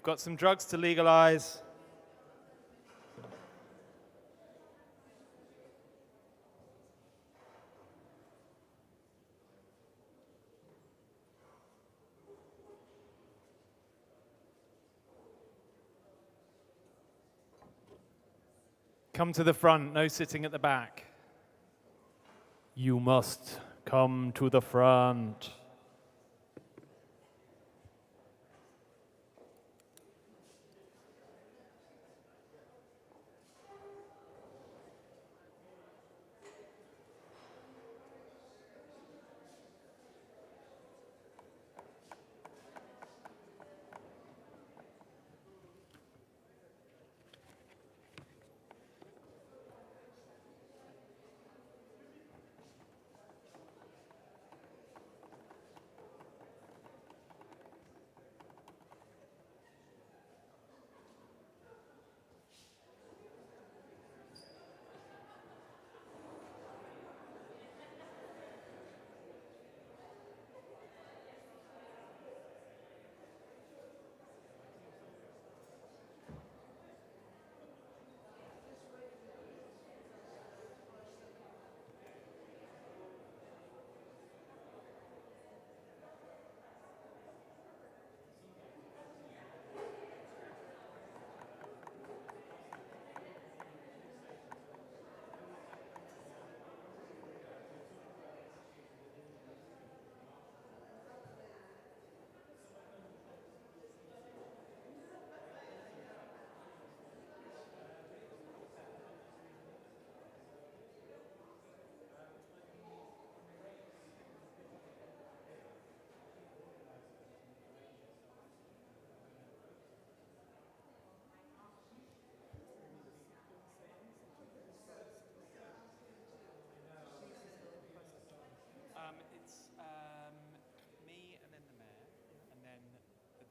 got some drugs to legalize. Come to the front, no sitting at the back. You must come to the front.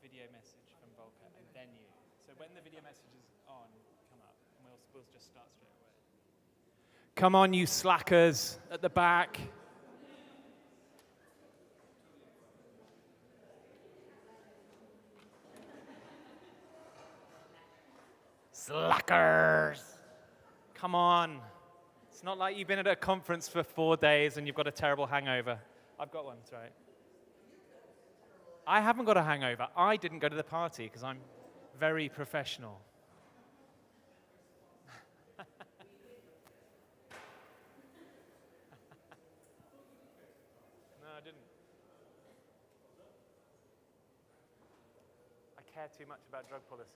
Video message from Volker, and then you. So when the video message is on, come up, and we'll just start straight away. Come on, you slackers at the back. Slackers! Come on. It's not like you've been at a conference for 4 days and you've got a terrible hangover. I've got one, that's right. I haven't got a hangover. I didn't go to the party because I'm very professional. No, I didn't. I care too much about drug policy.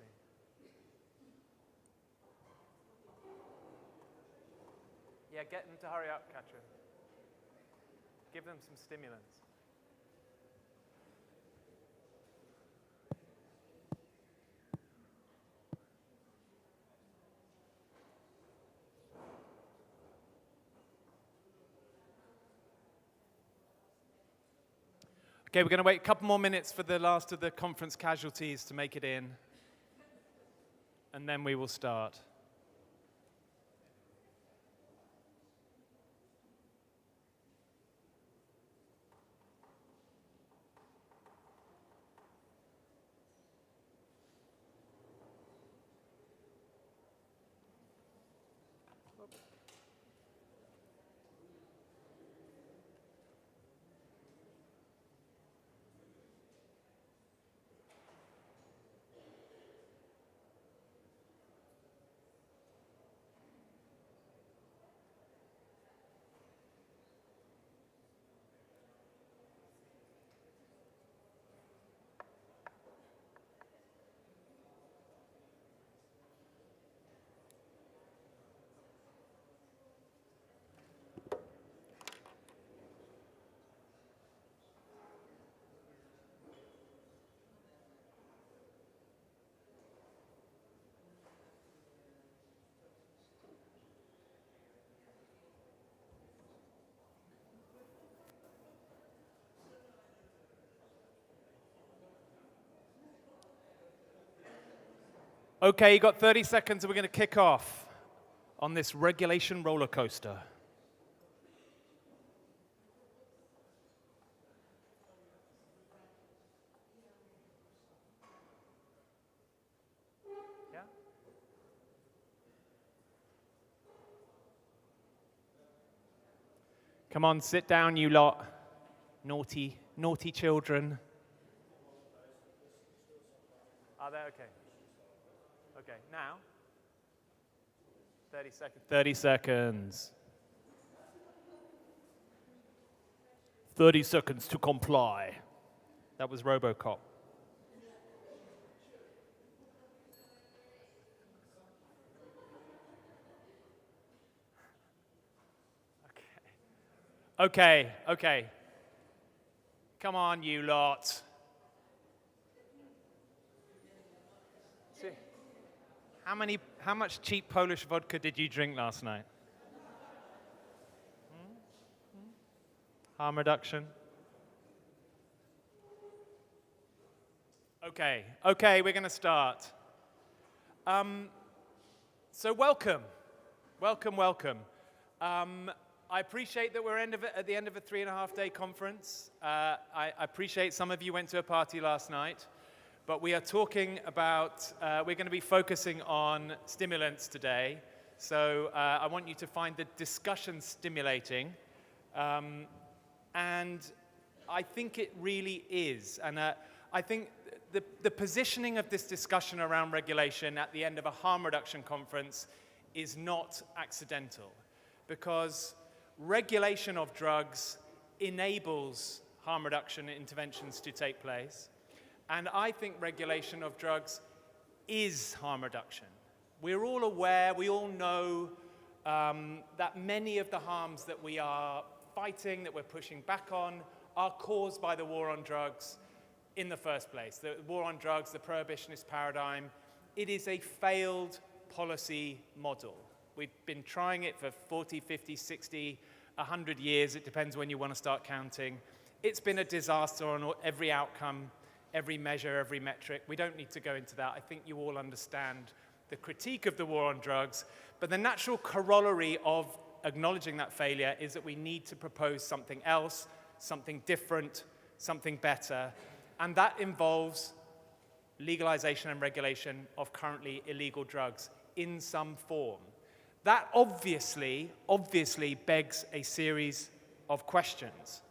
Yeah, get them to hurry up, Katrin. Give them some stimulants. Okay, we're going to wait a couple more minutes for the last of the conference casualties to make it in, and then we will start. Okay, you got 30 seconds and we're going to kick off on this regulation roller coaster. Come on, sit down, you lot. Naughty, naughty children. Are they okay? Okay, now. 30 seconds. 30 seconds. 30 seconds to comply. That was RoboCop. Okay. Come on, you lot. See, how much cheap Polish vodka did you drink last night? Harm reduction? Okay, we're going to start. So welcome. I appreciate that we're at the end of a 3.5-day conference. I appreciate some of you went to a party last night, but we are talking about, we're going to be focusing on stimulants today. So I want you to find the discussion stimulating. And I think it really is. And I think the positioning of this discussion around regulation at the end of a harm reduction conference is not accidental, because regulation of drugs enables harm reduction interventions to take place. And I think regulation of drugs is harm reduction. We're all aware, we all know that many of the harms that we are fighting, that we're pushing back on, are caused by the war on drugs in the first place. The war on drugs, the prohibitionist paradigm, it is a failed policy model. We've been trying it for 40, 50, 60, 100 years. It depends when you want to start counting. It's been a disaster on every outcome, every measure, every metric. We don't need to go into that. I think you all understand the critique of the war on drugs. But the natural corollary of acknowledging that failure is that we need to propose something else, something different, something better. And that involves legalization and regulation of currently illegal drugs in some form. That obviously begs a series of questions.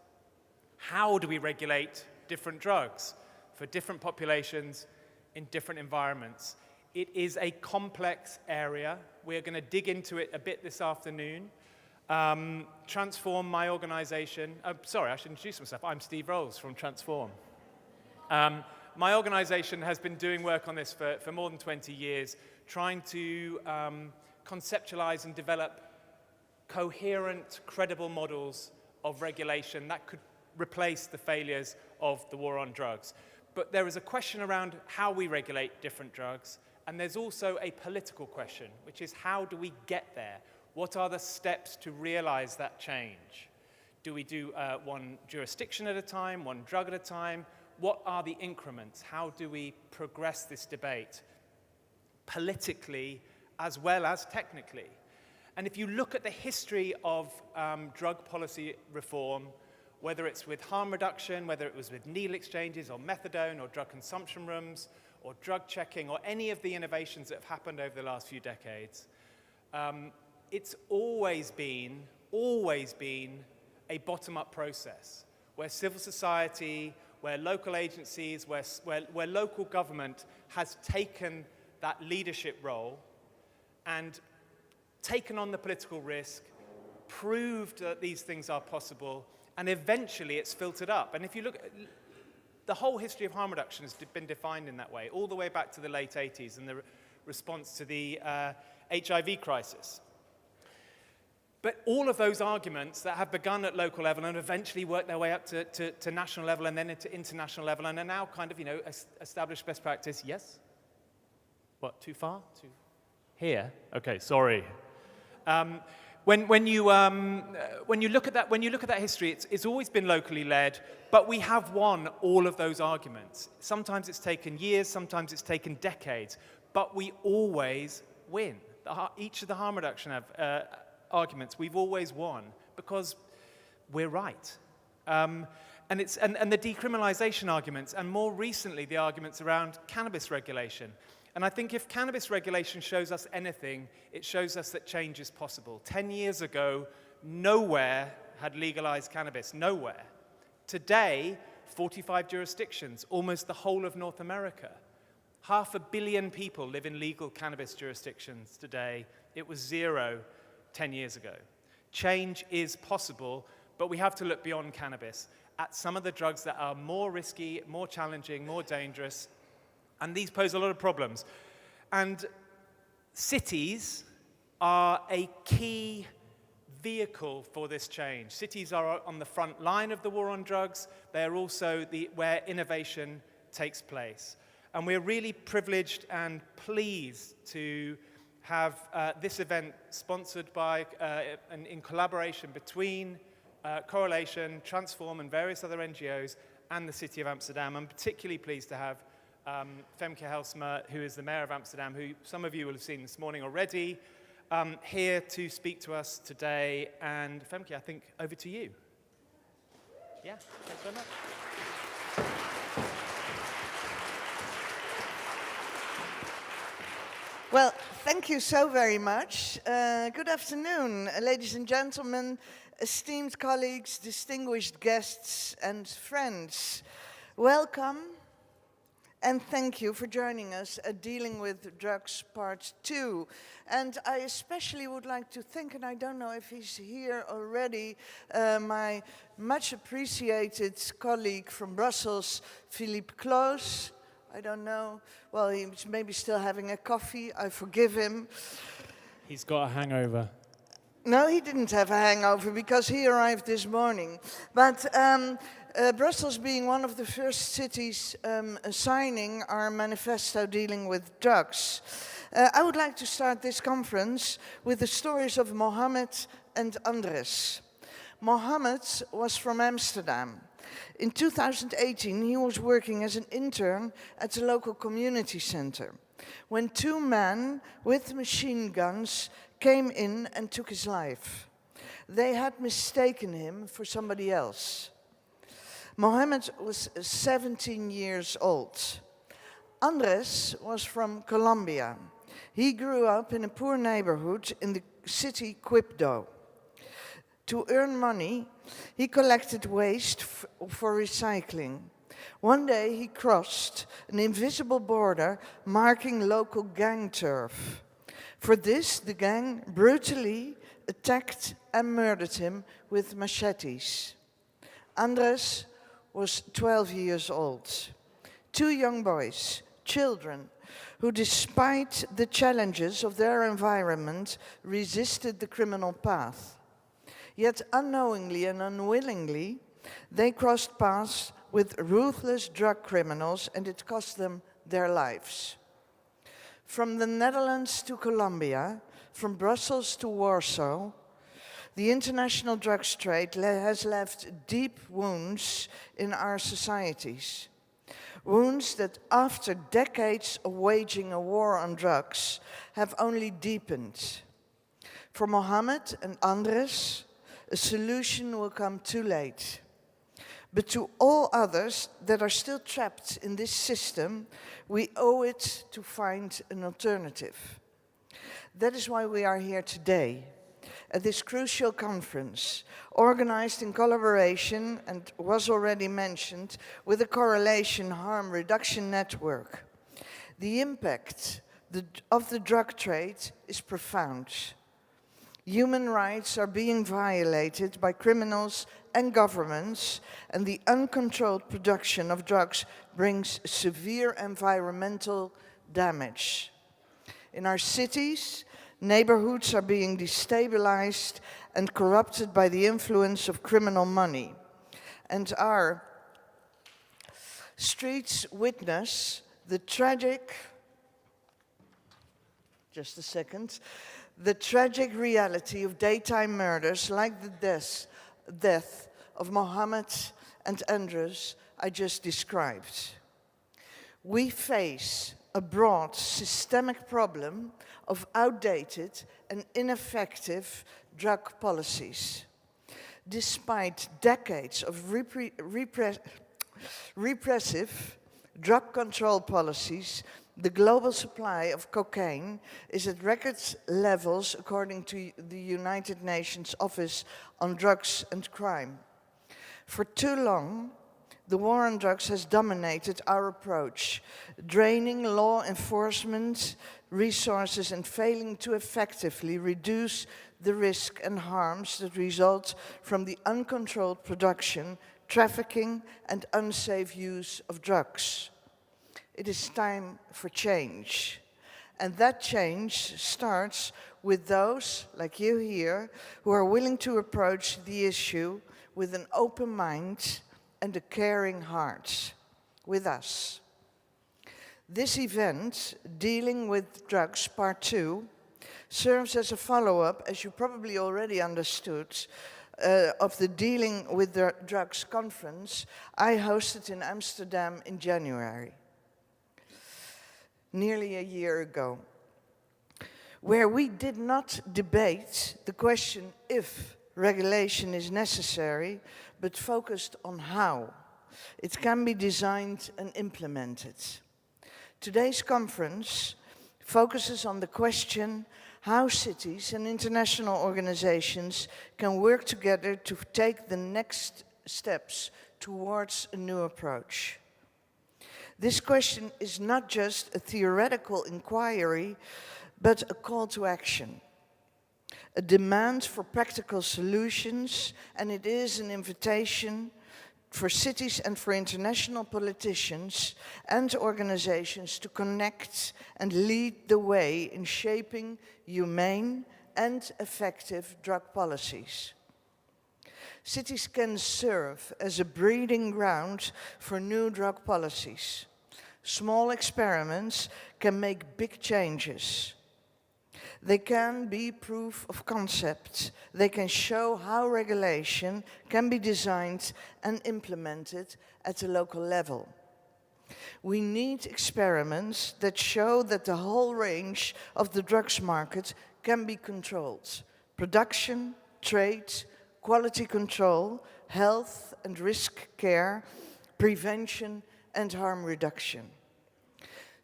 How do we regulate different drugs for different populations in different environments? It is a complex area. We're going to dig into it a bit this afternoon. Transform, my organization, sorry, I should introduce myself. I'm Steve Rolls from Transform. My organization has been doing work on this for more than 20 years, trying to conceptualize and develop coherent, credible models of regulation that could replace the failures of the war on drugs. But there is a question around how we regulate different drugs, and there's also a political question, which is how do we get there? What are the steps to realize that change? Do we do one jurisdiction at a time, one drug at a time? What are the increments? How do we progress this debate politically as well as technically? And if you look at the history of drug policy reform, whether it's with harm reduction, whether it was with needle exchanges or methadone or drug consumption rooms or drug checking or any of the innovations that have happened over the last few decades, it's always been a bottom-up process where civil society, where local agencies, where local government has taken that leadership role and taken on the political risk, proved that these things are possible, and eventually it's filtered up. And if you look at the whole history of harm reduction has been defined in that way, all the way back to the late 80s and the response to the HIV crisis. But all of those arguments that have begun at local level and eventually worked their way up to national level and then into international level and are now kind of, established best practice. Yes? What, too far? Here? Okay, sorry. When you look at that history, it's always been locally led, but we have won all of those arguments. Sometimes it's taken years, sometimes it's taken decades, but we always win. Each of the harm reduction arguments we've always won because we're right. And the decriminalization arguments, and more recently the arguments around cannabis regulation. And I think if cannabis regulation shows us anything, it shows us that change is possible. 10 years ago, nowhere had legalized cannabis? Nowhere. Today, 45 jurisdictions, almost the whole of North America. 500 million people live in legal cannabis jurisdictions today. It was 0 10 years ago. Change is possible, but we have to look beyond cannabis at some of the drugs that are more risky, more challenging, more dangerous, and these pose a lot of problems. And cities are a key vehicle for this change. Cities are on the front line of the war on drugs. They are also where innovation takes place. And we're really privileged and pleased to have this event sponsored by, and in collaboration between Correlation, Transform, and various other NGOs, and the City of Amsterdam. I'm particularly pleased to have Femke Halsema, who is the Mayor of Amsterdam, who some of you will have seen this morning already, here to speak to us today. And Femke, I think over to you. Yeah, thanks very much. Well, thank you so very much. Good afternoon, ladies and gentlemen, esteemed colleagues, distinguished guests and friends. Welcome and thank you for joining us at Dealing with Drugs Part 2. And I especially would like to thank, and I don't know if he's here already, my much appreciated colleague from Brussels, Philippe Kloos. I don't know. Well, he's maybe still having a coffee. I forgive him. He's got a hangover. No, he didn't have a hangover because he arrived this morning. But Brussels being one of the first cities signing our manifesto dealing with drugs. I would like to start this conference with the stories of Mohammed and Andres. Mohammed was from Amsterdam. In 2018, he was working as an intern at the local community center when 2 men with machine guns came in and took his life. They had mistaken him for somebody else. Mohammed was 17 years old. Andres was from Colombia. He grew up in a poor neighborhood in the city Quibdó. To earn money, he collected waste for recycling. One day he crossed an invisible border marking local gang turf. For this, the gang brutally attacked and murdered him with machetes. Andres was 12 years old. 2 young boys, children, who despite the challenges of their environment resisted the criminal path. Yet unknowingly and unwillingly, they crossed paths with ruthless drug criminals, and it cost them their lives. From the Netherlands to Colombia, from Brussels to Warsaw, the international drugs trade has left deep wounds in our societies. Wounds that after decades of waging a war on drugs have only deepened. For Mohammed and Andres, a solution will come too late. But to all others that are still trapped in this system, we owe it to find an alternative. That is why we are here today, at this crucial conference, organized in collaboration, and was already mentioned, with the Correlation Harm Reduction Network. The impact of the drug trade is profound. Human rights are being violated by criminals and governments, and the uncontrolled production of drugs brings severe environmental damage. In our cities, neighborhoods are being destabilized and corrupted by the influence of criminal money. And our streets witness the tragic, the tragic reality of daytime murders like the death of Mohammed and Andres I just described. We face a broad systemic problem of outdated and ineffective drug policies. Despite decades of repressive drug control policies, The global supply of cocaine is at record levels according to the United Nations Office on Drugs and Crime. For too long, the war on drugs has dominated our approach, draining law enforcement resources and failing to effectively reduce the risk and harms that result from the uncontrolled production, trafficking, and unsafe use of drugs. It is time for change. And that change starts with those, like you here, who are willing to approach the issue with an open mind and a caring heart, with us. This event, Dealing with Drugs Part 2, serves as a follow-up, as you probably already understood, of the Dealing with the Drugs conference I hosted in Amsterdam in January, nearly a year ago, where we did not debate the question if regulation is necessary, but focused on how it can be designed and implemented. Today's conference focuses on the question how cities and international organizations can work together to take the next steps towards a new approach. This question is not just a theoretical inquiry, but a call to action, a demand for practical solutions, and it is an invitation for cities and for international politicians and organizations to connect and lead the way in shaping humane and effective drug policies. Cities can serve as a breeding ground for new drug policies. Small experiments can make big changes. They can be proof of concept. They can show how regulation can be designed and implemented at a local level. We need experiments that show that the whole range of the drugs market can be controlled. Production, trade, quality control, health and risk care, prevention and harm reduction.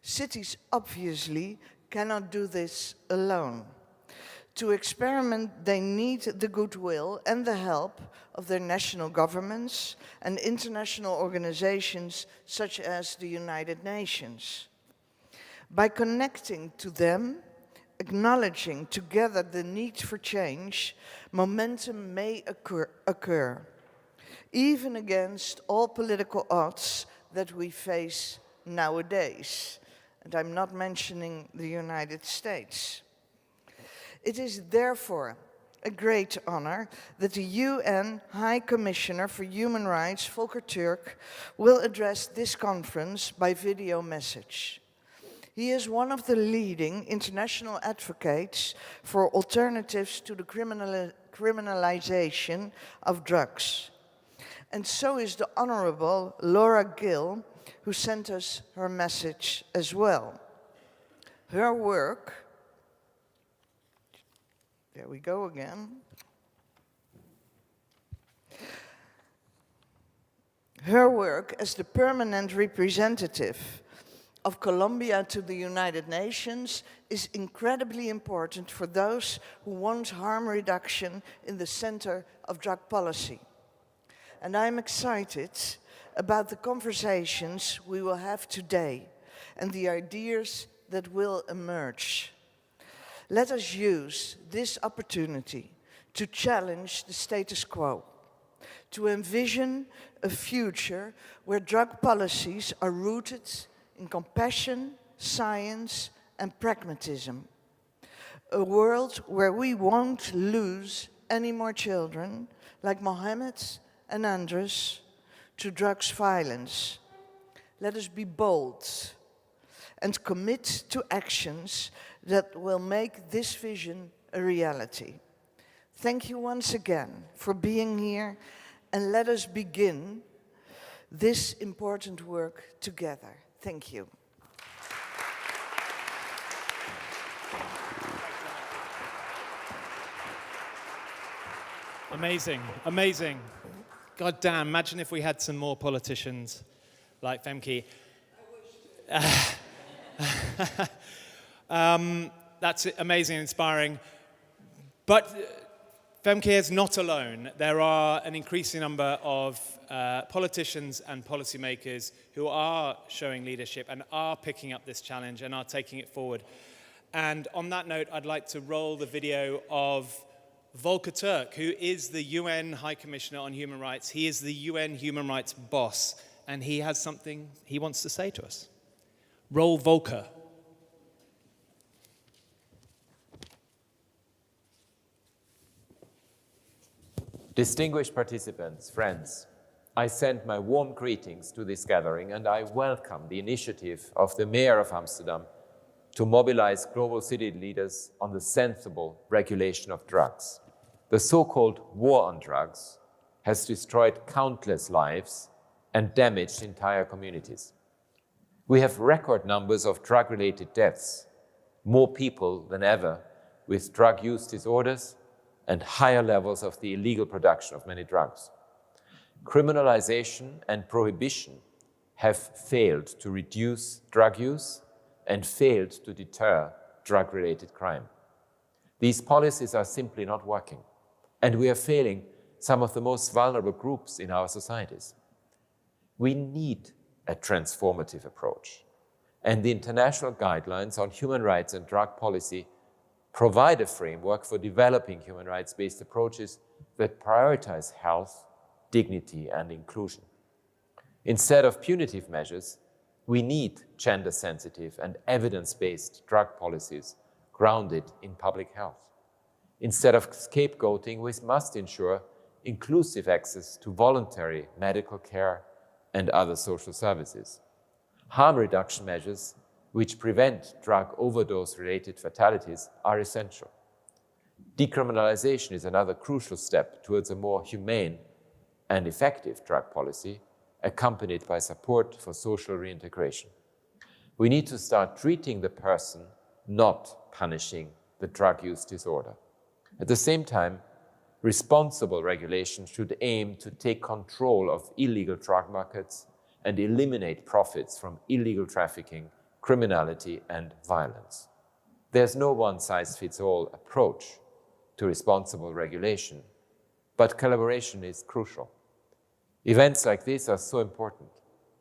Cities obviously cannot do this alone. To experiment, they need the goodwill and the help of their national governments and international organizations such as the United Nations. By connecting to them, acknowledging together the need for change, momentum may occur, even against all political odds that we face nowadays. And I'm not mentioning the United States. It is therefore a great honor that the UN High Commissioner for Human Rights, Volker Türk, will address this conference by video message. He is one of the leading international advocates for alternatives to the criminalization of drugs. And so is the Honorable Laura Gil, who sent us her message as well. Her work, there we go again. Her work as the permanent representative of Colombia to the United Nations is incredibly important for those who want harm reduction in the center of drug policy. And I'm excited about the conversations we will have today and the ideas that will emerge. Let us use this opportunity to challenge the status quo, to envision a future where drug policies are rooted in compassion, science, and pragmatism. A world where we won't lose any more children like Mohammed and Andres to drugs violence. Let us be bold and commit to actions that will make this vision a reality. Thank you once again for being here, and let us begin this important work together. Thank you. Amazing, amazing. God damn, imagine if we had some more politicians like Femke. That's amazing and inspiring. But Femke is not alone. There are an increasing number of politicians and policymakers who are showing leadership and are picking up this challenge and are taking it forward. And on that note, I'd like to roll the video of Volker Türk, who is the UN High Commissioner on Human Rights. He is the UN human rights boss, and he has something he wants to say to us. Roll Volker. Distinguished participants, friends, I send my warm greetings to this gathering, and I welcome the initiative of the Mayor of Amsterdam to mobilize global city leaders on the sensible regulation of drugs. The so-called war on drugs has destroyed countless lives and damaged entire communities. We have record numbers of drug-related deaths, more people than ever with drug use disorders, and higher levels of the illegal production of many drugs. Criminalization and prohibition have failed to reduce drug use and failed to deter drug-related crime. These policies are simply not working, and we are failing some of the most vulnerable groups in our societies. We need a transformative approach, and the international guidelines on human rights and drug policy provide a framework for developing human rights-based approaches that prioritize health, dignity, and inclusion. Instead of punitive measures, we need gender-sensitive and evidence-based drug policies grounded in public health. Instead of scapegoating, we must ensure inclusive access to voluntary medical care and other social services. Harm reduction measures which prevent drug overdose-related fatalities are essential. Decriminalization is another crucial step towards a more humane and effective drug policy, accompanied by support for social reintegration. We need to start treating the person, not punishing the drug use disorder. At the same time, responsible regulation should aim to take control of illegal drug markets and eliminate profits from illegal trafficking, criminality, and violence. There's no one-size-fits-all approach to responsible regulation, but collaboration is crucial. Events like this are so important,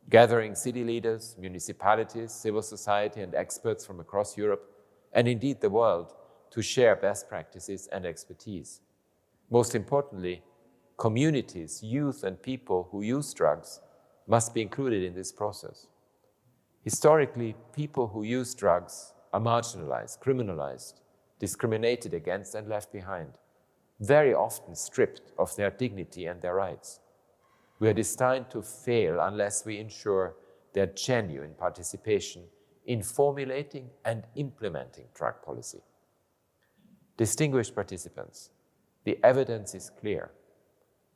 gathering city leaders, municipalities, civil society, and experts from across Europe, and indeed the world, to share best practices and expertise. Most importantly, communities, youth, and people who use drugs must be included in this process. Historically, people who use drugs are marginalized, criminalized, discriminated against, and left behind, very often stripped of their dignity and their rights. We are destined to fail unless we ensure their genuine participation in formulating and implementing drug policy. Distinguished participants, the evidence is clear.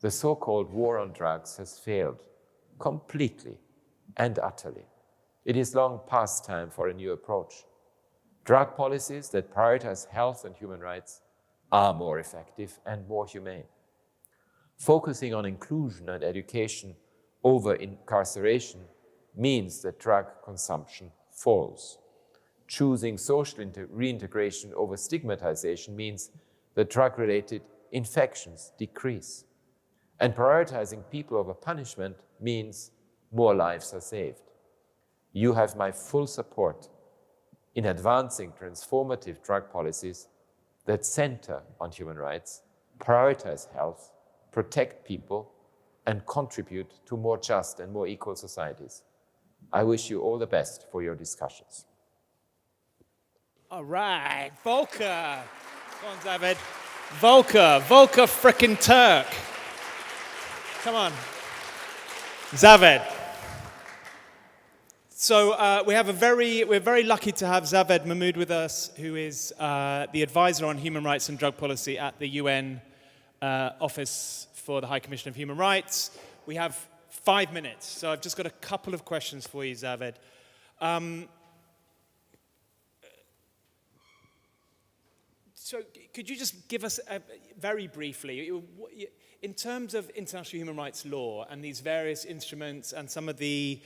The so-called war on drugs has failed completely and utterly. It is long past time for a new approach. Drug policies that prioritize health and human rights are more effective and more humane. Focusing on inclusion and education over incarceration means that drug consumption falls. Choosing social reintegration over stigmatization means that drug-related infections decrease. And prioritizing people over punishment means more lives are saved. You have my full support in advancing transformative drug policies that center on human rights, prioritize health, protect people, and contribute to more just and more equal societies. I wish you all the best for your discussions. All right, Volker. Come on, David. Volker frickin' Turk. Come on. Zaved. So we're very lucky to have Zaved Mahmoud with us, who is the advisor on human rights and drug policy at the UN Office for the High Commissioner of Human Rights. We have 5 minutes, so I've just got a couple of questions for you, Zaved. So could you just give us very briefly, in terms of international human rights law and these various instruments and some of the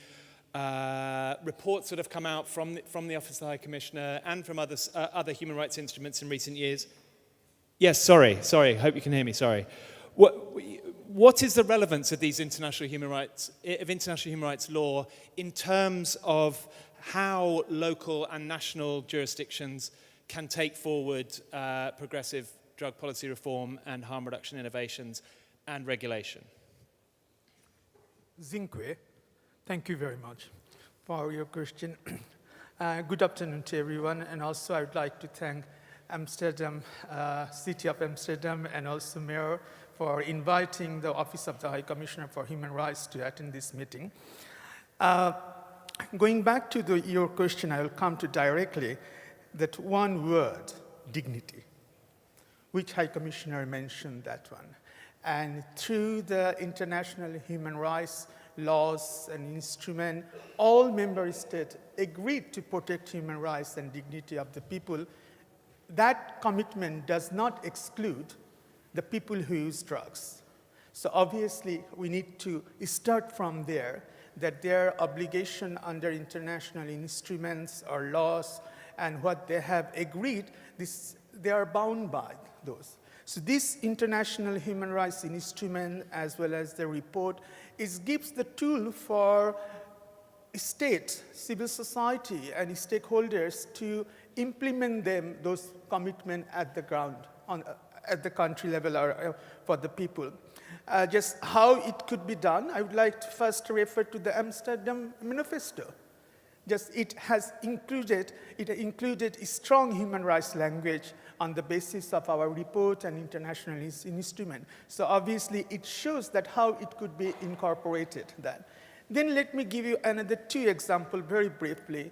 reports that have come out from the Office of the High Commissioner and from other human rights instruments in recent years. Yes, sorry, hope you can hear me, sorry. What is the relevance of these international human rights law in terms of how local and national jurisdictions can take forward progressive drug policy reform and harm reduction innovations and regulation? Zinque, thank you very much for your question. Good afternoon to everyone, and also I would like to thank Amsterdam, City of Amsterdam, and also Mayor for inviting the Office of the High Commissioner for Human Rights to attend this meeting. Going back to your question, I will come to directly that one word, dignity, which High Commissioner mentioned that one. And through the international human rights laws and instruments, all member states agreed to protect human rights and dignity of the people. That commitment does not exclude the people who use drugs. So obviously, we need to start from there, that their obligation under international instruments or laws and what they have agreed, they are bound by those. So this international human rights instrument, as well as the report, gives the tool for state, civil society, and stakeholders to implement those commitments at the ground, at the country level or for the people. Just how it could be done, I would like to first refer to the Amsterdam Manifesto. It included a strong human rights language on the basis of our report and international instrument. So obviously, it shows that how it could be incorporated that. Then let me give you another two examples very briefly.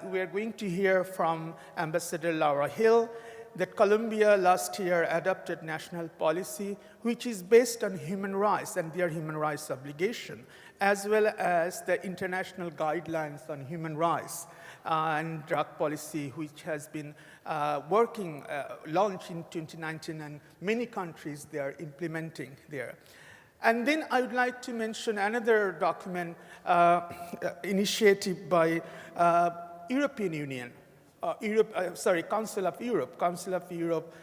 We are going to hear from Ambassador Laura Gil that Colombia last year adopted national policy which is based on human rights and their human rights obligation, as well as the international guidelines on human rights and drug policy, which has been launched in 2019, and many countries they are implementing there. And then I would like to mention another document, initiative by European Union, Council of Europe,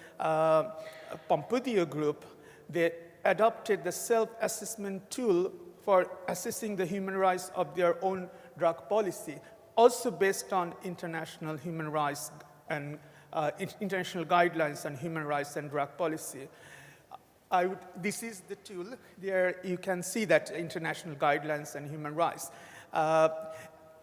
Pompidou Group. They adopted the self-assessment tool for assessing the human rights of their own drug policy, also based on international human rights and international guidelines on human rights and drug policy. This is the tool. There you can see that international guidelines and human rights.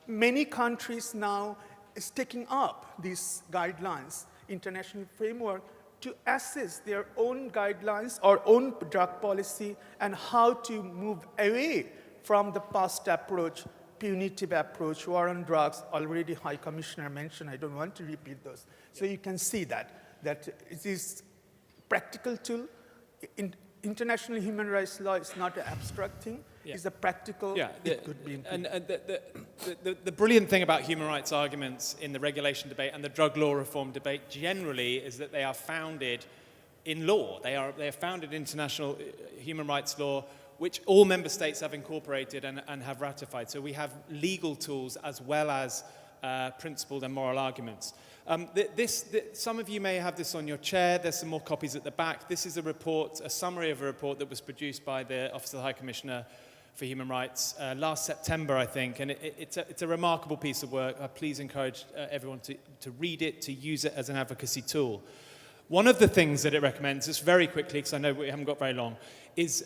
Many countries now is taking up these guidelines, international framework, to assess their own guidelines or own drug policy and how to move away from the past approach, punitive approach, war on drugs. Already High Commissioner mentioned, I don't want to repeat those. So you can see that it is practical tool. International human rights law is not an abstract thing. Yeah. It's a practical, it could be. And the brilliant thing about human rights arguments in the regulation debate and the drug law reform debate generally is that they are founded in law. They are founded in international human rights law, which all member states have incorporated and have ratified. So we have legal tools as well as principled and moral arguments. Some of you may have this on your chair. There's some more copies at the back. This is a summary of a report that was produced by the Office of the High Commissioner for Human Rights last September, I think, and it's a remarkable piece of work. I please encourage everyone to read it, to use it as an advocacy tool. One of the things that it recommends, just very quickly, because I know we haven't got very long, is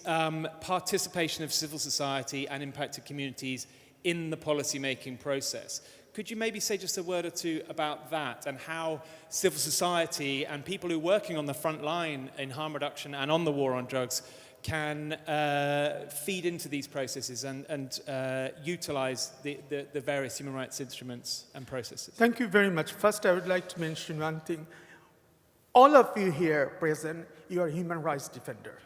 participation of civil society and impacted communities in the policy-making process. Could you maybe say just a word or two about that and how civil society and people who are working on the front line in harm reduction and on the war on drugs can feed into these processes and utilize the various human rights instruments and processes? Thank you very much. First, I would like to mention one thing. All of you here present, you are human rights defender.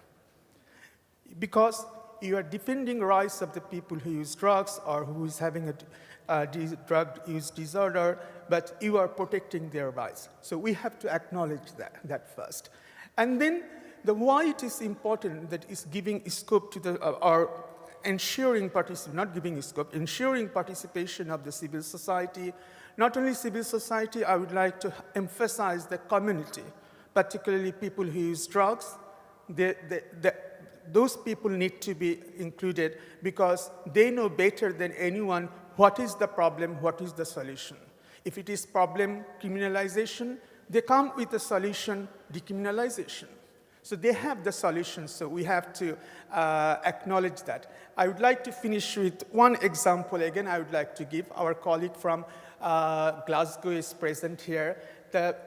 Because you are defending rights of the people who use drugs or who is having a drug use disorder, but you are protecting their rights. So we have to acknowledge that first. And then why it is important that is giving scope to or ensuring not giving scope, ensuring participation of the civil society. Not only civil society, I would like to emphasize the community, particularly people who use drugs. Those people need to be included because they know better than anyone what is the problem, what is the solution. If it is problem criminalization, they come with a solution, decriminalization. So they have the solution, so we have to acknowledge that. I would like to finish with one example. Again, I would like to give. Our colleague from Glasgow is present here.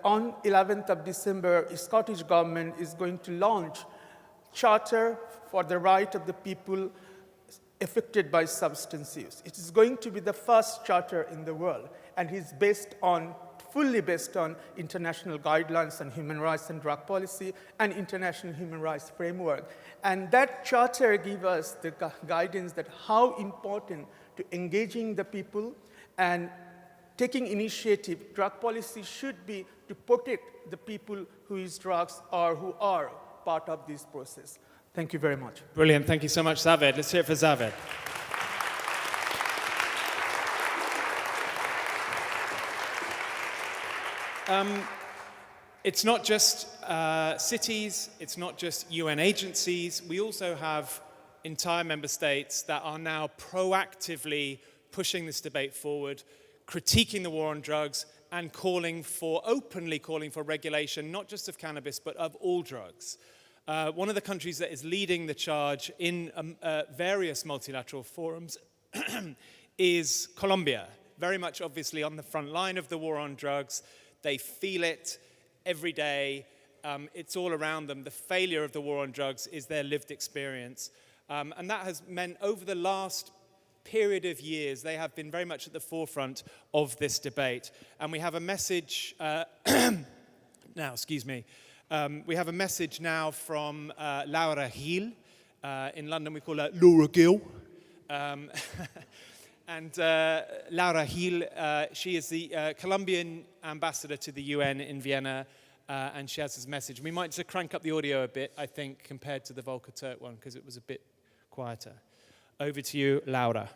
On 11th of December, the Scottish government is going to launch Charter for the Right of the People affected by substance use. It is going to be the first charter in the world, and it's fully based on international guidelines on human rights and drug policy and international human rights framework. And that charter gives us the guidance that how important to engaging the people and taking initiative. Drug policy should be to protect the people who use drugs or who are part of this process. Thank you very much. Brilliant. Thank you so much, Zaved. Let's hear it for Zaved. It's not just cities, it's not just UN agencies. We also have entire member states that are now proactively pushing this debate forward, critiquing the war on drugs, and openly calling for regulation, not just of cannabis, but of all drugs. One of the countries that is leading the charge in various multilateral forums is Colombia, very much obviously on the front line of the war on drugs. They feel it every day. It's all around them. The failure of the war on drugs is their lived experience. And that has meant over the last period of years, they have been very much at the forefront of this debate. And we have a message now, excuse me. We have a message now from Laura Gil. In London, we call her Laura Gil. And Laura Gil, she is the Colombian ambassador to the UN in Vienna, and she has this message. We might just crank up the audio a bit, I think, compared to the Volker Türk one, because it was a bit quieter. Over to you, Laura.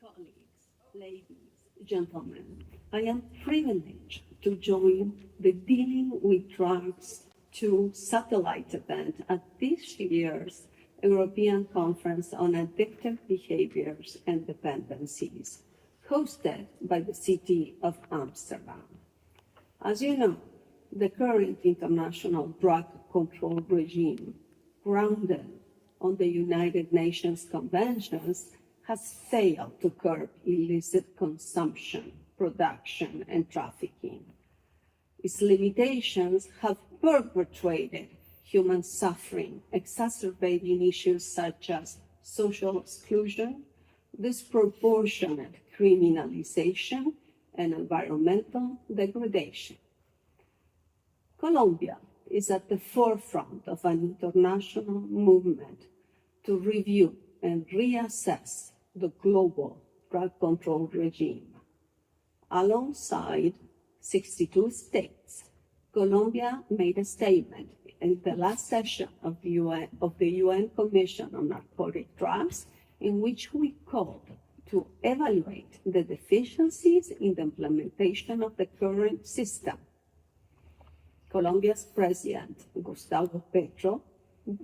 Colleagues, ladies, gentlemen, I am privileged to join the Dealing with Drugs 2 satellite event at this year's European Conference on Addictive Behaviors and Dependencies, hosted by the City of Amsterdam. As you know, the current international drug control regime, grounded on the United Nations conventions, has failed to curb illicit consumption, production, and trafficking. Its limitations have perpetuated human suffering, exacerbating issues such as social exclusion, disproportionate criminalization, and environmental degradation. Colombia is at the forefront of an international movement to review and reassess the global drug control regime. Alongside 62 states, Colombia made a statement in the last session of the UN Commission on Narcotic Drugs, in which we called to evaluate the deficiencies in the implementation of the current system. Colombia's President, Gustavo Petro,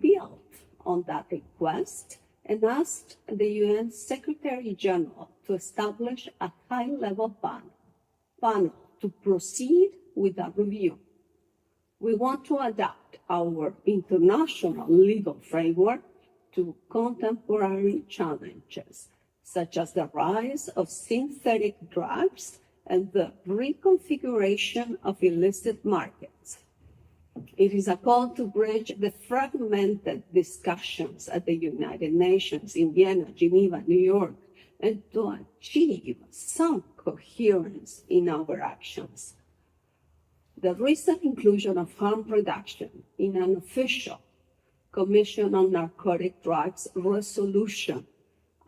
built on that request and asked the UN Secretary General to establish a high-level panel to proceed with a review. We want to adapt our international legal framework to contemporary challenges, such as the rise of synthetic drugs and the reconfiguration of illicit markets. It is a call to bridge the fragmented discussions at the United Nations in Vienna, Geneva, New York, and to achieve some coherence in our actions. The recent inclusion of harm reduction in an official Commission on Narcotic Drugs resolution,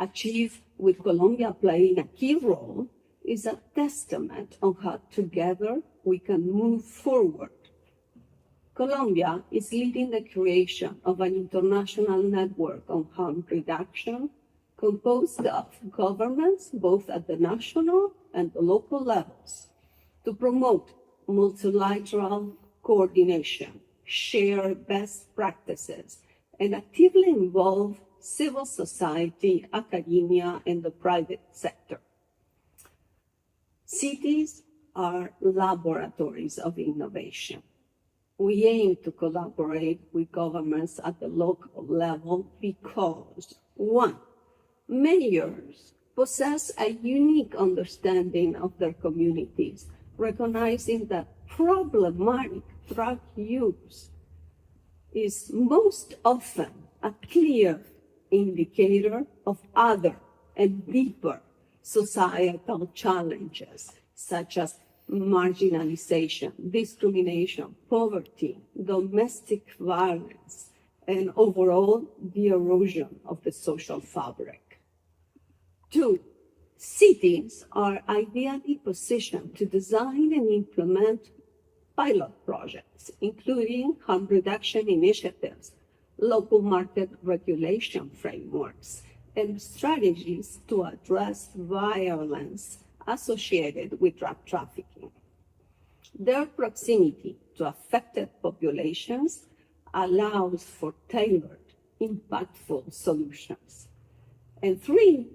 achieved with Colombia playing a key role, is a testament on how together we can move forward. Colombia is leading the creation of an international network on harm reduction composed of governments, both at the national and the local levels, to promote multilateral coordination, share best practices, and actively involve civil society, academia, and the private sector. Cities are laboratories of innovation. We aim to collaborate with governments at the local level because, one, mayors possess a unique understanding of their communities, recognizing that problematic drug use is most often a clear indicator of other and deeper societal challenges, such as marginalization, discrimination, poverty, domestic violence, and overall the erosion of the social fabric. Two, cities are ideally positioned to design and implement pilot projects, including harm reduction initiatives, local market regulation frameworks, and strategies to address violence associated with drug trafficking. Their proximity to affected populations allows for tailored, impactful solutions. And three,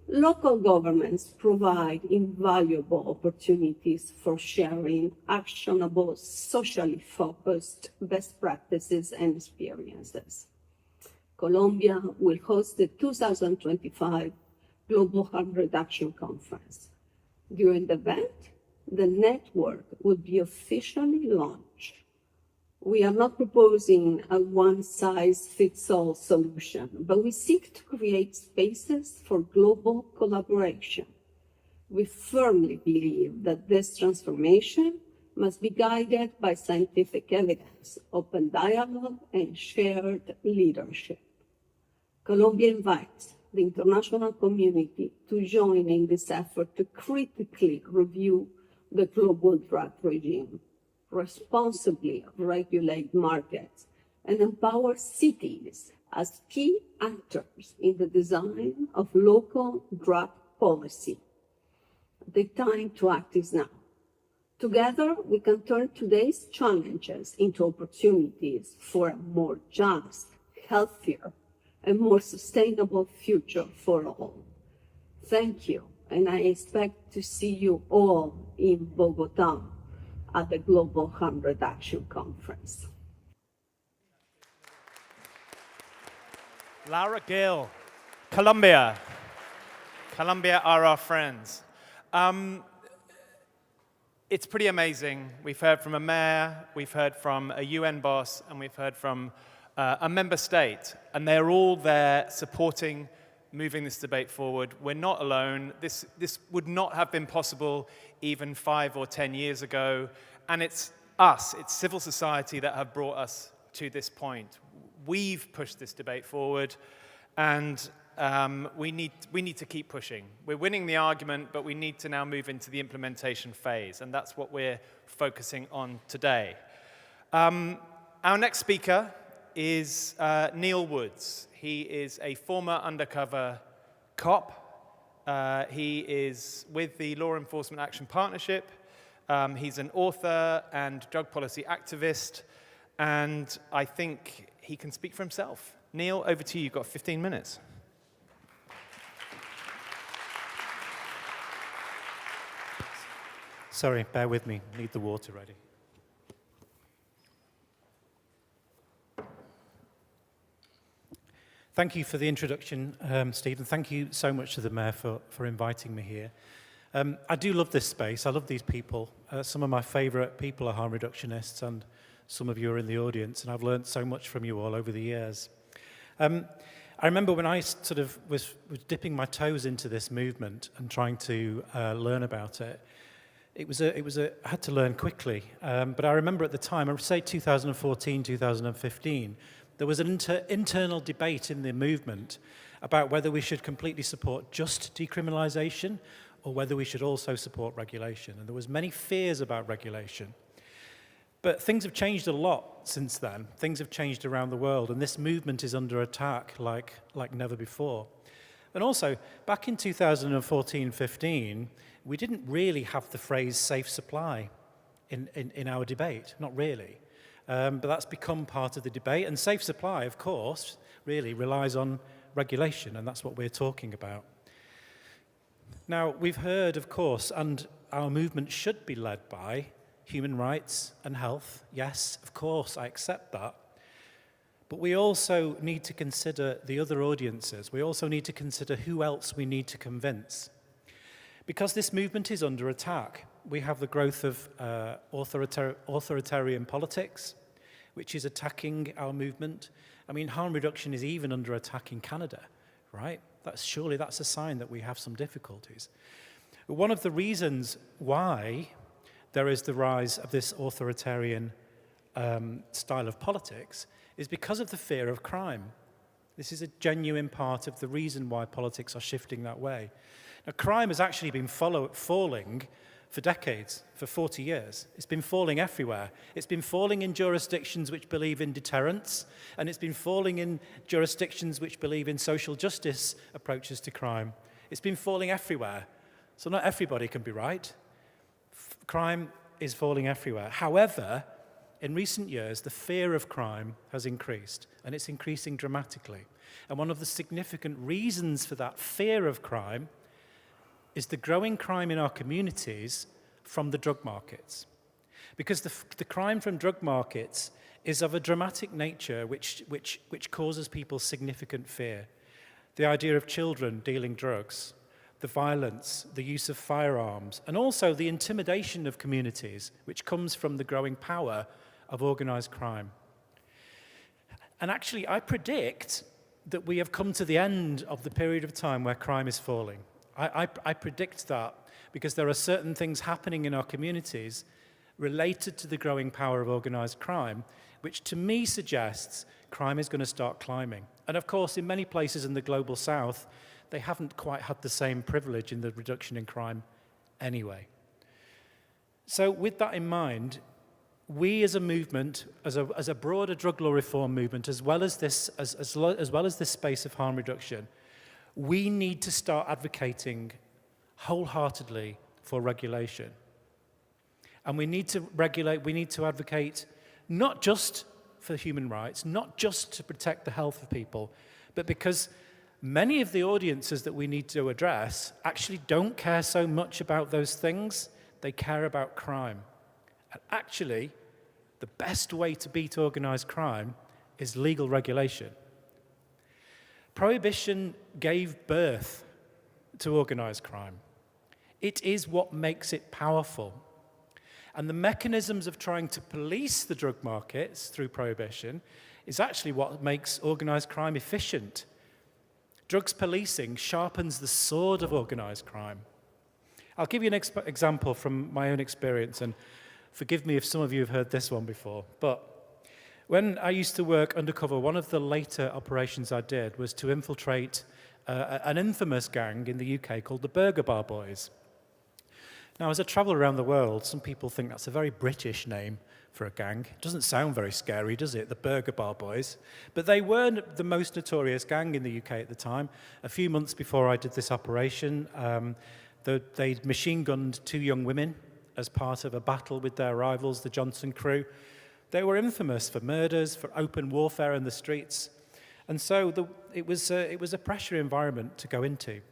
local governments provide invaluable opportunities for sharing actionable, socially focused best practices and experiences. Colombia will host the 2025 Global Harm Reduction Conference. During the event, the network will be officially launched. We are not proposing a one-size-fits-all solution, but we seek to create spaces for global collaboration. We firmly believe that this transformation must be guided by scientific evidence, open dialogue, and shared leadership. Colombia invites the international community to join in this effort to critically review the global drug regime, responsibly regulate markets, and empower cities as key actors in the design of local drug policy. The time to act is now. Together, we can turn today's challenges into opportunities for a more just, healthier, and more sustainable future for all. Thank you, and I expect to see you all in Bogotá at the Global Harm Reduction Conference. Laura Gil, Colombia. Colombia are our friends. It's pretty amazing. We've heard from a mayor, we've heard from a UN boss, and we've heard from a member state, and they're all there supporting, moving this debate forward. We're not alone. This would not have been possible even 5 or 10 years ago, and it's us, it's civil society that have brought us to this point. We've pushed this debate forward, and we need to keep pushing. We're winning the argument, but we need to now move into the implementation phase, and that's what we're focusing on today. Our next speaker is Neil Woods. He is a former undercover cop. He is with the Law Enforcement Action Partnership. He's an author and drug policy activist, and I think he can speak for himself. Neil, over to you. You've got 15 minutes. Sorry, bear with me. Need the water ready. Thank you for the introduction, Stephen. Thank you so much to the Mayor for inviting me here. I do love this space. I love these people. Some of my favourite people are harm reductionists, and some of you are in the audience, and I've learned so much from you all over the years. I remember when I sort of was dipping my toes into this movement and trying to learn about it. I had to learn quickly, but I remember at the time, I would say 2014, 2015, there was an internal debate in the movement about whether we should completely support just decriminalization or whether we should also support regulation. And there was many fears about regulation. But things have changed a lot since then. Things have changed around the world, and this movement is under attack like never before. And also, back in 2014-15, we didn't really have the phrase safe supply in our debate, not really. But that's become part of the debate, and safe supply, of course, really relies on regulation, and that's what we're talking about. Now, we've heard, of course, and our movement should be led by human rights and health. Yes, of course, I accept that. But we also need to consider the other audiences. We also need to consider who else we need to convince. Because this movement is under attack. We have the growth of authoritarian politics, which is attacking our movement. I mean, harm reduction is even under attack in Canada, right? Surely that's a sign that we have some difficulties. One of the reasons why there is the rise of this authoritarian style of politics is because of the fear of crime. This is a genuine part of the reason why politics are shifting that way. Now, crime has actually been falling for decades, for 40 years. It's been falling everywhere. It's been falling in jurisdictions which believe in deterrence, and it's been falling in jurisdictions which believe in social justice approaches to crime. It's been falling everywhere. So not everybody can be right. Crime is falling everywhere. However, in recent years, the fear of crime has increased, and it's increasing dramatically. And one of the significant reasons for that fear of crime is the growing crime in our communities from the drug markets. Because the crime from drug markets is of a dramatic nature which causes people significant fear. The idea of children dealing drugs, the violence, the use of firearms, and also the intimidation of communities, which comes from the growing power of organized crime. And actually, I predict that we have come to the end of the period of time where crime is falling. I predict that because there are certain things happening in our communities related to the growing power of organized crime, which to me suggests crime is going to start climbing. And of course, in many places in the global south, they haven't quite had the same privilege in the reduction in crime anyway. So with that in mind, we as a movement, as a broader drug law reform movement, as well as this space of harm reduction, we need to start advocating wholeheartedly for regulation. And we need to advocate not just for human rights, not just to protect the health of people, but because many of the audiences that we need to address actually don't care so much about those things, they care about crime. And actually, the best way to beat organized crime is legal regulation. Prohibition gave birth to organized crime. It is what makes it powerful. And the mechanisms of trying to police the drug markets through prohibition is actually what makes organized crime efficient. Drugs policing sharpens the sword of organized crime. I'll give you an example from my own experience, and forgive me if some of you have heard this one before, but when I used to work undercover, one of the later operations I did was to infiltrate an infamous gang in the UK called the Burger Bar Boys. Now, as I travel around the world, some people think that's a very British name for a gang. It doesn't sound very scary, does it? The Burger Bar Boys. But they were the most notorious gang in the UK at the time. A few months before I did this operation, they machine-gunned 2 young women as part of a battle with their rivals, the Johnson crew. They were infamous for murders, for open warfare in the streets. And so it was a pressure environment to go into.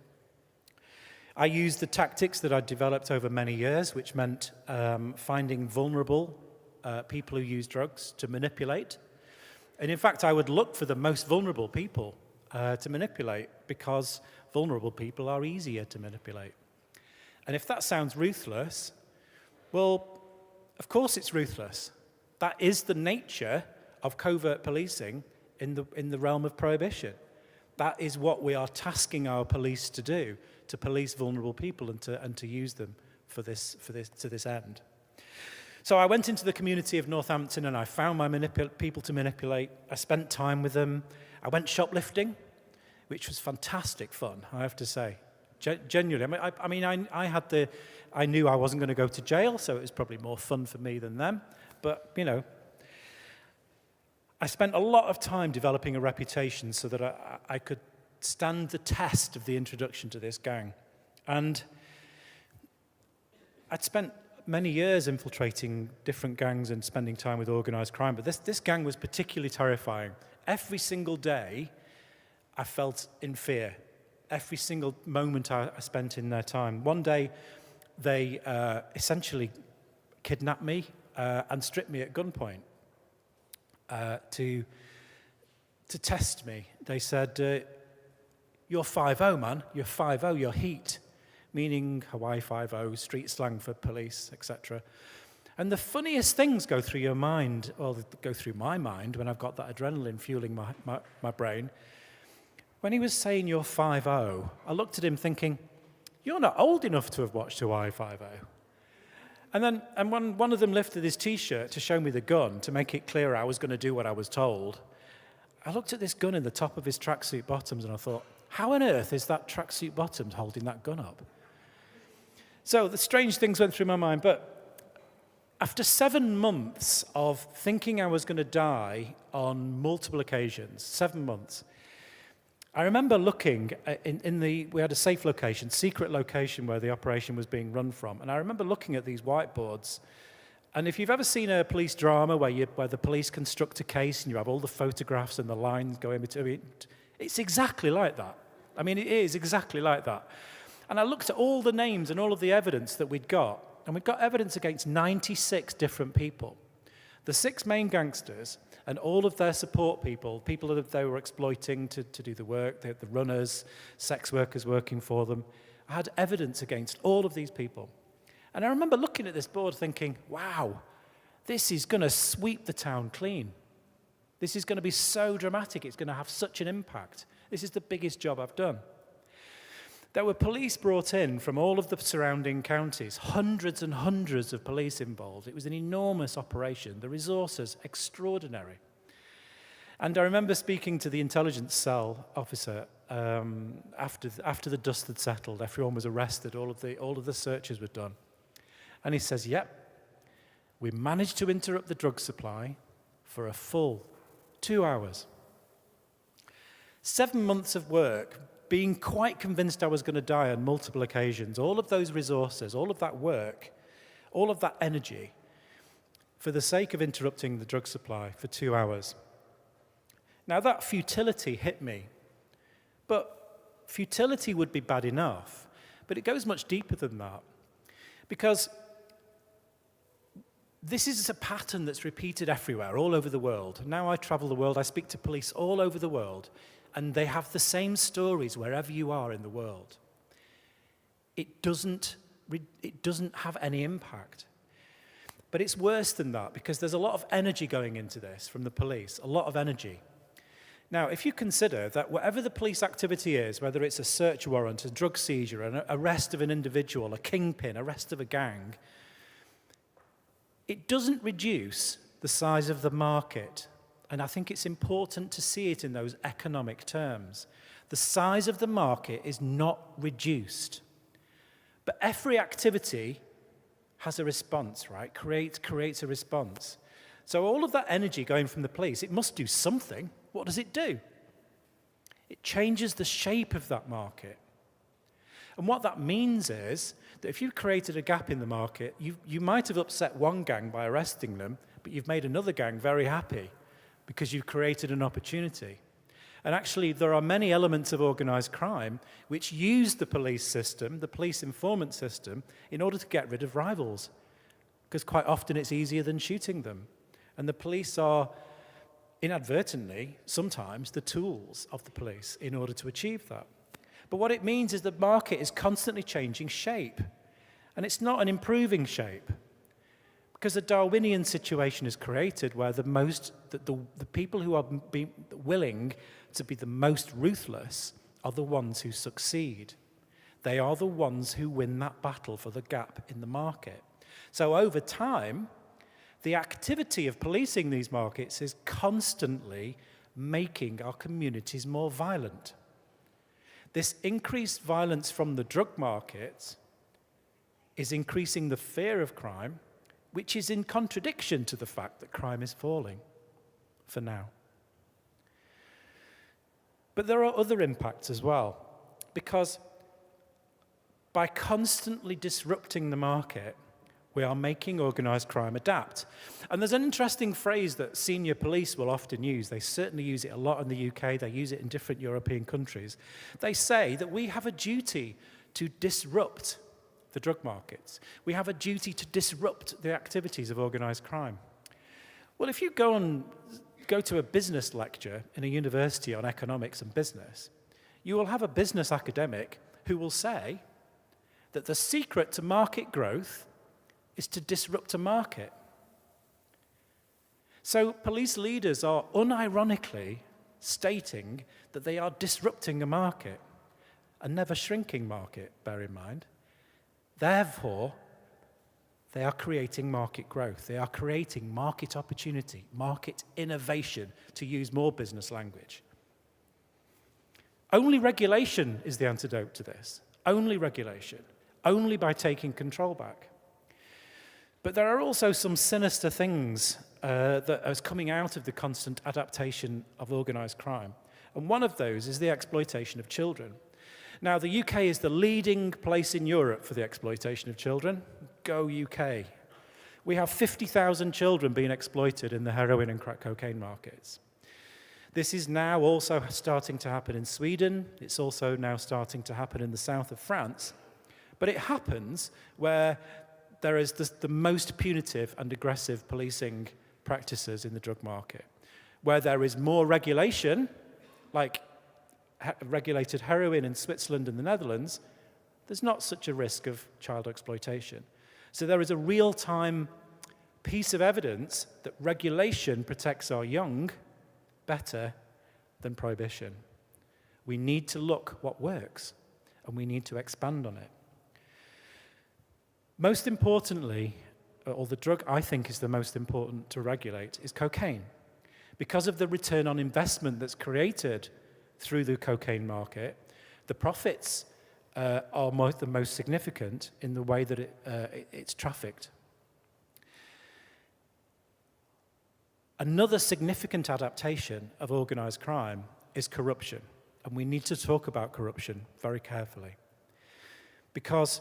I used the tactics that I'd developed over many years, which meant finding vulnerable people who use drugs to manipulate. And in fact, I would look for the most vulnerable people to manipulate because vulnerable people are easier to manipulate. And if that sounds ruthless, well, of course it's ruthless. That is the nature of covert policing in the realm of prohibition. That is what we are tasking our police to do, to police vulnerable people and to use them to this end. So I went into the community of Northampton and I found my people to manipulate. I spent time with them. I went shoplifting, which was fantastic fun, I have to say. Genuinely. I knew I wasn't going to go to jail, so it was probably more fun for me than them. But, you know, I spent a lot of time developing a reputation so that I could stand the test of the introduction to this gang. And I'd spent many years infiltrating different gangs and spending time with organized crime, but this gang was particularly terrifying. Every single day, I felt in fear. Every single moment I spent in their time. One day, they essentially kidnapped me and stripped me at gunpoint to test me. They said, "You're 5-0, man. You're 5-0. You're heat," meaning Hawaii 5-0, street slang for police, etc. And the funniest things go through your mind, or go through my mind when I've got that adrenaline fueling my brain. When he was saying you're 5-0, I looked at him thinking, you're not old enough to have watched Hawaii 5-0. And when one of them lifted his T-shirt to show me the gun, to make it clear I was going to do what I was told, I looked at this gun in the top of his tracksuit bottoms and I thought, how on earth is that tracksuit bottoms holding that gun up? So the strange things went through my mind, but after 7 months of thinking I was going to die on multiple occasions, 7 months, I remember looking we had a safe location, secret location where the operation was being run from, and I remember looking at these whiteboards. And if you've ever seen a police drama where the police construct a case and you have all the photographs and the lines going between it, it's exactly like that. I mean, it is exactly like that. And I looked at all the names and all of the evidence that we'd got, and we'd got evidence against 96 different people. The 6 main gangsters and all of their support people that they were exploiting to do the work, the runners, sex workers working for them. I had evidence against all of these people. And I remember looking at this board thinking, wow, this is going to sweep the town clean. This is going to be so dramatic. It's going to have such an impact. This is the biggest job I've done. There were police brought in from all of the surrounding counties, hundreds and hundreds of police involved. It was an enormous operation. The resources, extraordinary. And I remember speaking to the intelligence cell officer after the dust had settled, everyone was arrested, all of the searches were done. And he says, yep, we managed to interrupt the drug supply for a full 2 hours. 7 months of work, being quite convinced I was going to die on multiple occasions, all of those resources, all of that work, all of that energy, for the sake of interrupting the drug supply for 2 hours. Now that futility hit me, but futility would be bad enough, but it goes much deeper than that, because this is a pattern that's repeated everywhere, all over the world. Now I travel the world, I speak to police all over the world, and they have the same stories wherever you are in the world. It doesn't have any impact. But it's worse than that, because there's a lot of energy going into this from the police, a lot of energy. Now, if you consider that whatever the police activity is, whether it's a search warrant, a drug seizure, an arrest of an individual, a kingpin, arrest of a gang, it doesn't reduce the size of the market. And I think it's important to see it in those economic terms. The size of the market is not reduced. But every activity has a response, right? Creates a response. So all of that energy going from the police, it must do something. What does it do? It changes the shape of that market. And what that means is that if you've created a gap in the market, you might have upset one gang by arresting them, but you've made another gang very happy because you've created an opportunity. And actually, there are many elements of organized crime which use the police system, the police informant system, in order to get rid of rivals. Because quite often it's easier than shooting them. And the police are inadvertently, sometimes, the tools of the police in order to achieve that. But what it means is the market is constantly changing shape. And it's not an improving shape. Because a Darwinian situation is created where the people who are willing to be the most ruthless are the ones who succeed. They are the ones who win that battle for the gap in the market. So over time, the activity of policing these markets is constantly making our communities more violent. This increased violence from the drug market is increasing the fear of crime, which is in contradiction to the fact that crime is falling for now. But there are other impacts as well, because by constantly disrupting the market, we are making organised crime adapt. And there's an interesting phrase that senior police will often use. They certainly use it a lot in the UK. They use it in different European countries. They say that we have a duty to disrupt the drug markets. We have a duty to disrupt the activities of organised crime. Well, if you go to a business lecture in a university on economics and business, you will have a business academic who will say that the secret to market growth is to disrupt a market. So police leaders are unironically stating that they are disrupting a market, a never-shrinking market, bear in mind. Therefore, they are creating market growth. They are creating market opportunity, market innovation, to use more business language. Only regulation is the antidote to this. Only regulation. Only by taking control back. But there are also some sinister things that are coming out of the constant adaptation of organised crime. And one of those is the exploitation of children. Now, the UK is the leading place in Europe for the exploitation of children. Go UK. We have 50,000 children being exploited in the heroin and crack cocaine markets. This is now also starting to happen in Sweden. It's also now starting to happen in the south of France. But it happens where there is the most punitive and aggressive policing practices in the drug market, where there is more regulation, like regulated heroin in Switzerland and the Netherlands. There's not such a risk of child exploitation. So there is a real-time piece of evidence that regulation protects our young better than prohibition. We need to look what works, and we need to expand on it. Most importantly, or the drug I think is the most important to regulate, is cocaine. Because of the return on investment that's created through the cocaine market, the profits are the most significant in the way that it's trafficked. Another significant adaptation of organised crime is corruption. And we need to talk about corruption very carefully. Because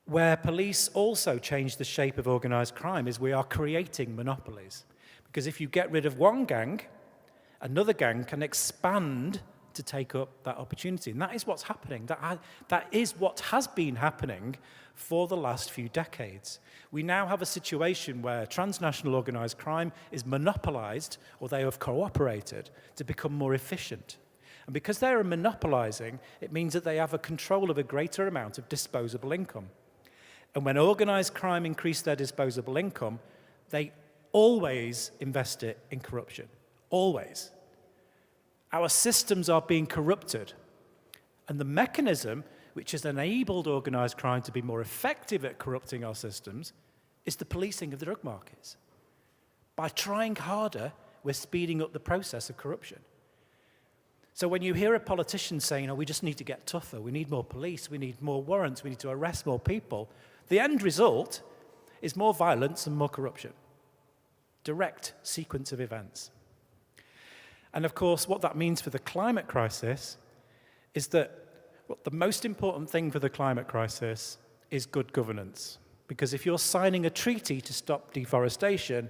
where police also change the shape of organised crime is we are creating monopolies. Because if you get rid of one gang, another gang can expand to take up that opportunity. And that is what's happening. That is what has been happening for the last few decades. We now have a situation where transnational organised crime is monopolised, or they have cooperated to become more efficient. And because they are monopolising, it means that they have a control of a greater amount of disposable income. And when organised crime increase their disposable income, they always invest it in corruption. Always. Our systems are being corrupted. And the mechanism which has enabled organised crime to be more effective at corrupting our systems is the policing of the drug markets. By trying harder, we're speeding up the process of corruption. So when you hear a politician saying, oh, we just need to get tougher, we need more police, we need more warrants, we need to arrest more people, the end result is more violence and more corruption. Direct sequence of events. And of course, what that means for the climate crisis is that the most important thing for the climate crisis is good governance. Because if you're signing a treaty to stop deforestation,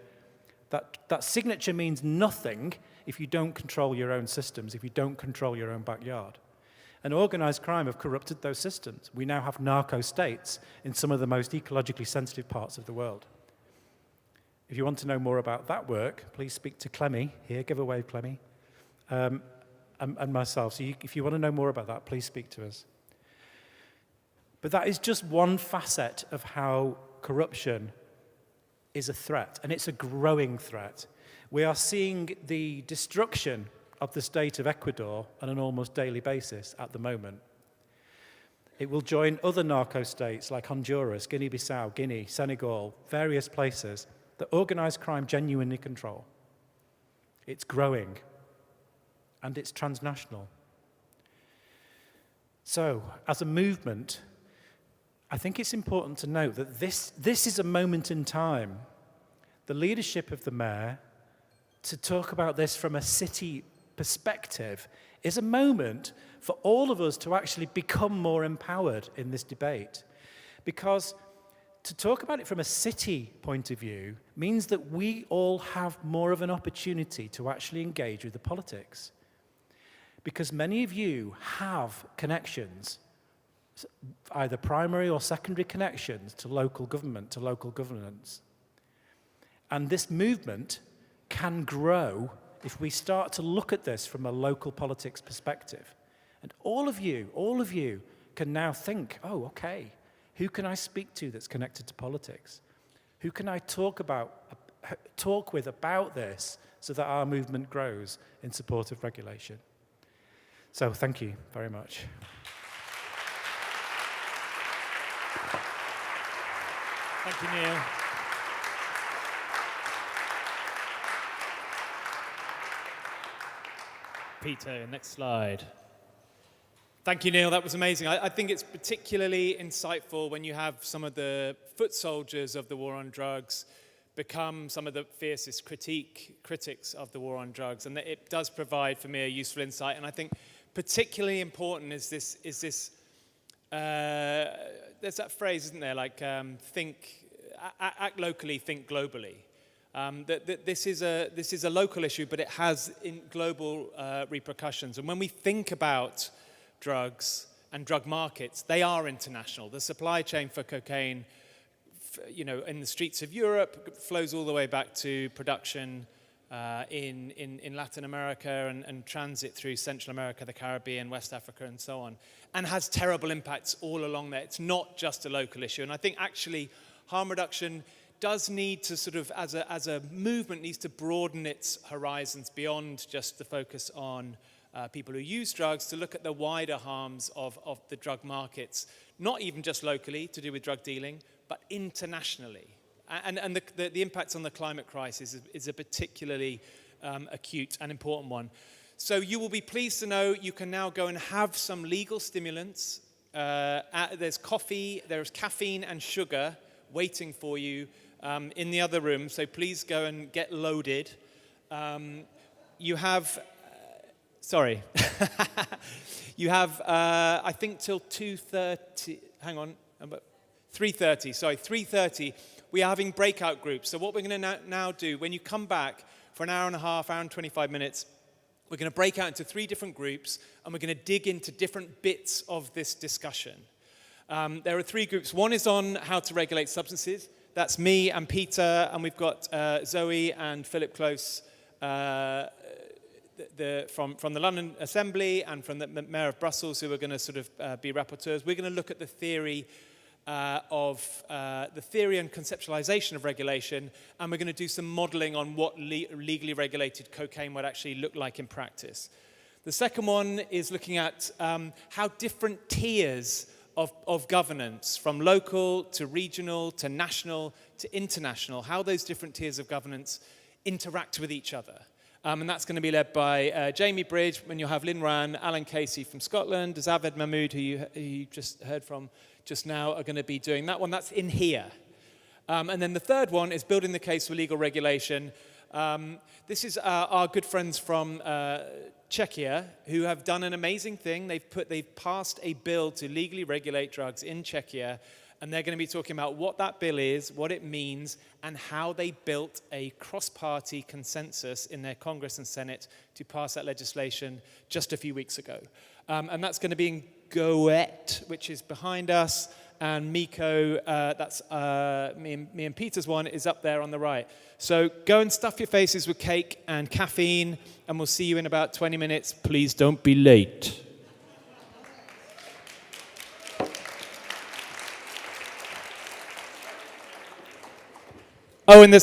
that signature means nothing if you don't control your own systems, if you don't control your own backyard. And organised crime have corrupted those systems. We now have narco-states in some of the most ecologically sensitive parts of the world. If you want to know more about that work, please speak to Clemmy here, give a wave, Clemmy, and myself. So if you want to know more about that, please speak to us. But that is just one facet of how corruption is a threat, and it's a growing threat. We are seeing the destruction of the state of Ecuador on an almost daily basis at the moment. It will join other narco-states like Honduras, Guinea-Bissau, Guinea, Senegal, various places that organised crime genuinely control. It's growing, and it's transnational. So, as a movement, I think it's important to note that this is a moment in time. The leadership of the mayor, to talk about this from a city perspective, is a moment for all of us to actually become more empowered in this debate. Because to talk about it from a city point of view means that we all have more of an opportunity to actually engage with the politics. Because many of you have connections, either primary or secondary connections to local government, to local governance. And this movement can grow if we start to look at this from a local politics perspective. And all of you can now think, oh, okay, who can I speak to that's connected to politics? Who can I talk with about this so that our movement grows in support of regulation? So thank you very much. Thank you, Neil. Peter, next slide. Thank you, Neil. That was amazing. I think it's particularly insightful when you have some of the foot soldiers of the war on drugs become some of the fiercest critics of the war on drugs, and that it does provide for me a useful insight. And I think particularly important is this. There's that phrase, isn't there? Like act locally, think globally. That this is a local issue, but it has global repercussions. And when we think about drugs and drug markets, they are international. The supply chain for cocaine, in the streets of Europe, flows all the way back to production in Latin America and transit through Central America, the Caribbean, West Africa, and so on, and has terrible impacts all along there. It's not just a local issue. And I think actually harm reduction does need to sort of, as a movement, needs to broaden its horizons beyond just the focus on people who use drugs, to look at the wider harms of the drug markets, not even just locally to do with drug dealing, but internationally. And the impacts on the climate crisis is a particularly acute and important one. So you will be pleased to know you can now go and have some legal stimulants. There's coffee, there's caffeine and sugar waiting for you in the other room, so please go and get loaded. You have, you have, I think till 2:30, hang on, 3:30, we are having breakout groups. So what we're going to now do, when you come back for an hour and a half, hour and 25 minutes, we're going to break out into 3 different groups, and we're going to dig into different bits of this discussion. There are 3 groups. One is on how to regulate substances. That's me and Peter, and we've got Zoe and Philip Close from the London Assembly and from the Mayor of Brussels, who are going to sort of be rapporteurs. We're going to look at the theory and conceptualization of regulation, and we're going to do some modeling on what legally regulated cocaine would actually look like in practice. The second one is looking at how different tiers of governance, from local to regional to national to international, how those different tiers of governance interact with each other. And that's going to be led by Jamie Bridge, when you'll have Lynn Rann, Alan Casey from Scotland, Zaved Mahmood, who you just heard from just now, are going to be doing that one. That's in here. And then the third one is building the case for legal regulation. This is our good friends from Czechia, who have done an amazing thing. They've passed a bill to legally regulate drugs in Czechia, and they're going to be talking about what that bill is, what it means, and how they built a cross-party consensus in their Congress and Senate to pass that legislation just a few weeks ago. And that's going to be in Goet, which is behind us, and Miko, that's me and Peter's one, is up there on the right. So go and stuff your faces with cake and caffeine, and we'll see you in about 20 minutes. Please don't be late. Oh, and there's